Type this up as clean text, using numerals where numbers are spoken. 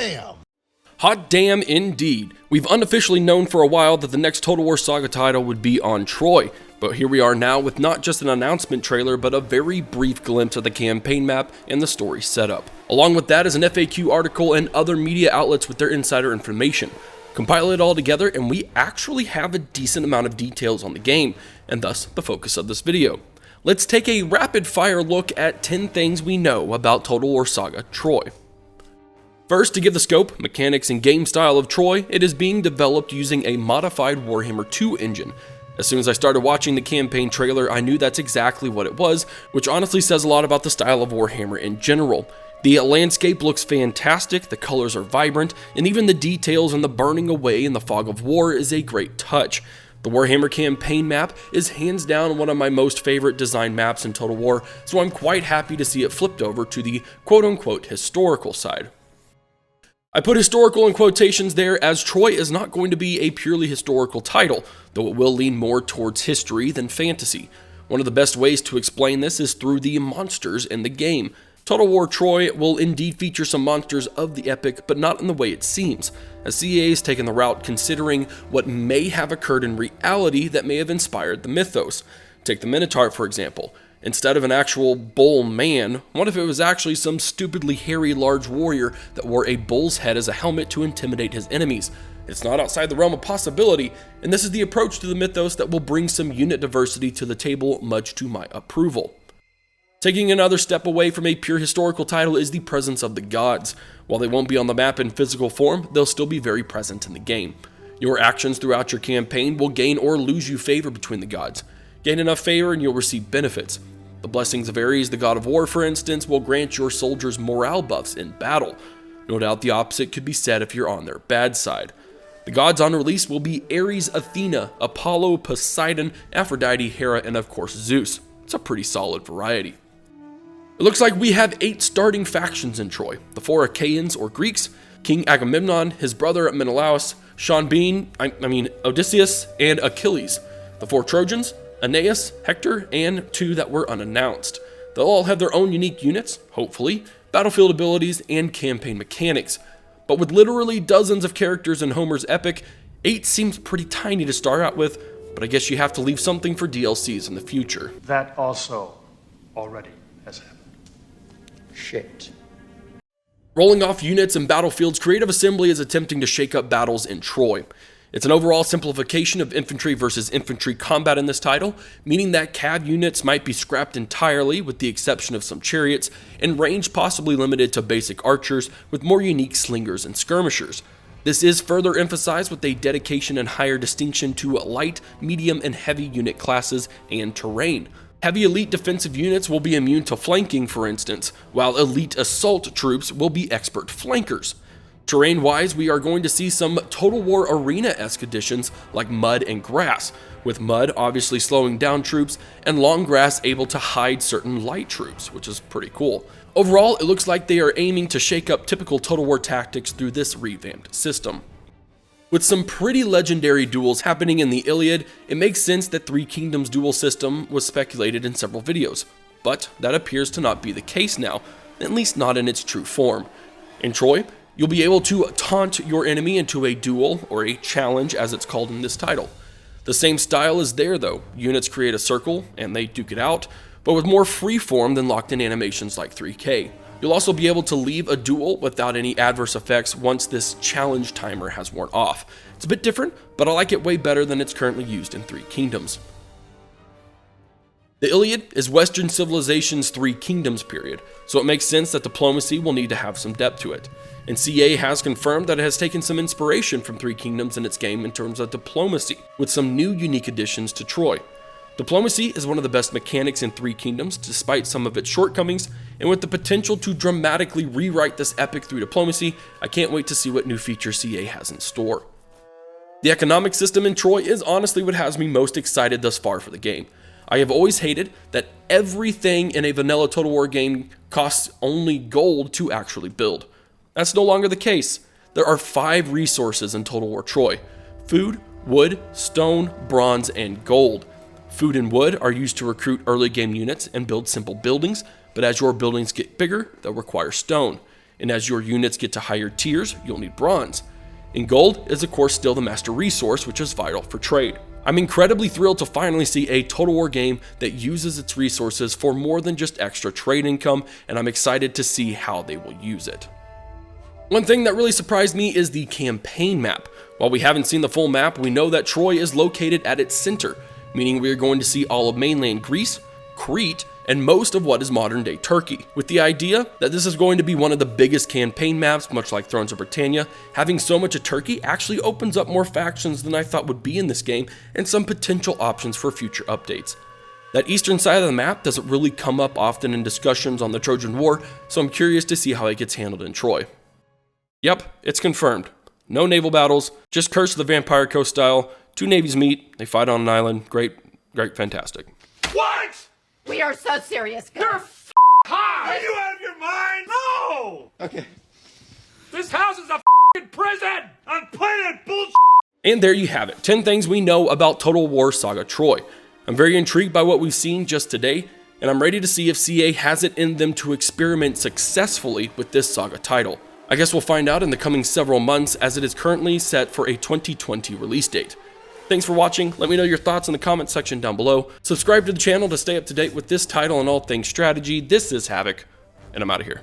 damn! Hot damn indeed. We've unofficially known for a while that the next Total War Saga title would be on Troy, but here we are now with not just an announcement trailer, but a very brief glimpse of the campaign map and the story setup. Along with that is an FAQ article and other media outlets with their insider information. Compile it all together and we actually have a decent amount of details on the game, and thus the focus of this video. Let's take a rapid fire look at 10 things we know about Total War Saga Troy. First, to give the scope, mechanics, and game style of Troy, it is being developed using a modified Warhammer 2 engine. As soon as I started watching the campaign trailer, I knew that's exactly what it was, which honestly says a lot about the style of Warhammer in general. The landscape looks fantastic, the colors are vibrant, and even the details and the burning away in the fog of war is a great touch. The Warhammer campaign map is hands down one of my most favorite design maps in Total War, so I'm quite happy to see it flipped over to the quote-unquote historical side. I put historical in quotations there as Troy is not going to be a purely historical title, though it will lean more towards history than fantasy. One of the best ways to explain this is through the monsters in the game. Total War Troy will indeed feature some monsters of the epic, but not in the way it seems, as CEA has taken the route considering what may have occurred in reality that may have inspired the mythos. Take the Minotaur for example. Instead of an actual bull man, what if it was actually some stupidly hairy large warrior that wore a bull's head as a helmet to intimidate his enemies? It's not outside the realm of possibility, and this is the approach to the mythos that will bring some unit diversity to the table, much to my approval. Taking another step away from a pure historical title is the presence of the gods. While they won't be on the map in physical form, they'll still be very present in the game. Your actions throughout your campaign will gain or lose you favor between the gods. Gain enough favor and you'll receive benefits. The blessings of Ares, the god of war, for instance, will grant your soldiers morale buffs in battle. No doubt the opposite could be said if you're on their bad side. The gods on release will be Ares, Athena, Apollo, Poseidon, Aphrodite, Hera, and of course Zeus. It's a pretty solid variety. It looks like we have 8 starting factions in Troy. The 4 Achaeans or Greeks, King Agamemnon, his brother Menelaus, Odysseus, and Achilles. The 4 Trojans, Aeneas, Hector, and 2 that were unannounced. They'll all have their own unique units, hopefully, battlefield abilities, and campaign mechanics. But with literally dozens of characters in Homer's epic, 8 seems pretty tiny to start out with, but I guess you have to leave something for DLCs in the future. That also already has happened. Shit. Rolling off units and battlefields, Creative Assembly is attempting to shake up battles in Troy. It's an overall simplification of infantry versus infantry combat in this title, meaning that cav units might be scrapped entirely with the exception of some chariots, and range possibly limited to basic archers with more unique slingers and skirmishers. This is further emphasized with a dedication and higher distinction to light, medium, and heavy unit classes and terrain. Heavy elite defensive units will be immune to flanking, for instance, while elite assault troops will be expert flankers. Terrain-wise, we are going to see some Total War Arena-esque additions like mud and grass, with mud obviously slowing down troops and long grass able to hide certain light troops, which is pretty cool. Overall, it looks like they are aiming to shake up typical Total War tactics through this revamped system. With some pretty legendary duels happening in the Iliad, it makes sense that Three Kingdoms duel system was speculated in several videos, but that appears to not be the case now, at least not in its true form. In Troy, you'll be able to taunt your enemy into a duel, or a challenge as it's called in this title. The same style is there though. Units create a circle, and they duke it out, but with more freeform than locked-in animations like 3K. You'll also be able to leave a duel without any adverse effects once this challenge timer has worn off. It's a bit different, but I like it way better than it's currently used in Three Kingdoms. The Iliad is Western civilization's Three Kingdoms period, so it makes sense that diplomacy will need to have some depth to it. And CA has confirmed that it has taken some inspiration from Three Kingdoms in its game in terms of diplomacy, with some new unique additions to Troy. Diplomacy is one of the best mechanics in Three Kingdoms despite some of its shortcomings, and with the potential to dramatically rewrite this epic through diplomacy, I can't wait to see what new features CA has in store. The economic system in Troy is honestly what has me most excited thus far for the game. I have always hated that everything in a vanilla Total War game costs only gold to actually build. That's no longer the case. There are 5 resources in Total War Troy: food, wood, stone, bronze, and gold. Food and wood are used to recruit early game units and build simple buildings, but as your buildings get bigger, they'll require stone. and as your units get to higher tiers, you'll need bronze. And gold is of course still the master resource, which is vital for trade. I'm incredibly thrilled to finally see a Total War game that uses its resources for more than just extra trade income, and I'm excited to see how they will use it. One thing that really surprised me is the campaign map. While we haven't seen the full map, we know that Troy is located at its center, meaning we are going to see all of mainland Greece, Crete, and most of what is modern day Turkey, with the idea that this is going to be one of the biggest campaign maps, much like Thrones of Britannia. Having so much of Turkey actually opens up more factions than I thought would be in this game, and some potential options for future updates. That eastern side of the map doesn't really come up often in discussions on the Trojan War, so I'm curious to see how it gets handled in Troy. Yep, it's confirmed. No naval battles, just Curse of the Vampire Coast style. Two navies meet, they fight on an island. Great, fantastic. What? We are so serious, guys. You're high! Are you out of your mind? No! Okay. This house is a prison! I'm playing bullshit! And there you have it, 10 things we know about Total War Saga Troy. I'm very intrigued by what we've seen just today, and I'm ready to see if CA has it in them to experiment successfully with this Saga title. I guess we'll find out in the coming several months, as it is currently set for a 2020 release date. Thanks for watching. Let me know your thoughts in the comment section down below. Subscribe to the channel to stay up to date with this title and all things strategy. This is Havoc, and I'm out of here.